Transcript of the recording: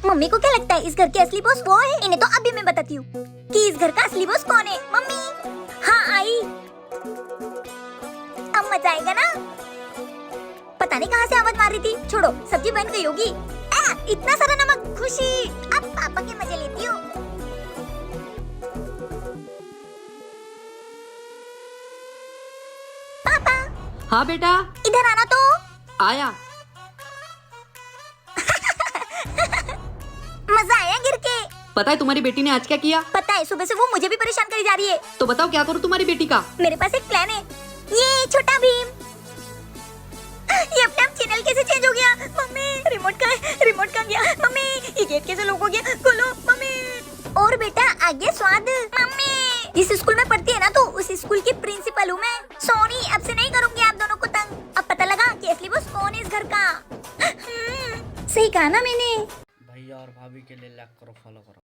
Mummy को क्या लगता है इस घर के असली बॉस वो है? इन्हें तो अभी मैं बताती हूँ कि इस घर का असली बॉस कौन है। मम्मी हाँ आई, अब मजा आएगा ना। पता नहीं कहाँ से आवाज मार रही थी, छोड़ो सब्जी बन गई होगी। इतना सारा नमक, खुशी। अब पापा के मजे लेती हूँ। पापा हाँ बेटा, इधर आना तो। आया। मजा आया गिर के। पता है तुम्हारी बेटी ने आज क्या किया? पता है, सुबह से वो मुझे भी परेशान करी जा रही है। तो बताओ क्या करूँ तुम्हारी बेटी का? मेरे पास एक प्लान है। ये छोटा भीम, ये अपने आप चैनल कैसे चेंज हो गया? मम्मी रिमोट कहाँ है? रिमोट कहाँ गया? मम्मी ये गेट कैसे लॉक हो गया? खोलो मम्मी। और बेटा आ गया स्वाद। मम्मी जिस स्कूल में पढ़ती है ना, तो उस स्कूल की प्रिंसिपल हूँ मैं। सॉरी, अब से नहीं करूँगी आप दोनों को तंग। अब पता लगा कि असली बॉस कौन है इस घर का। सही कहा ना मैंने? भैया और भाभी के लिए लाइक करो, फॉलो करो।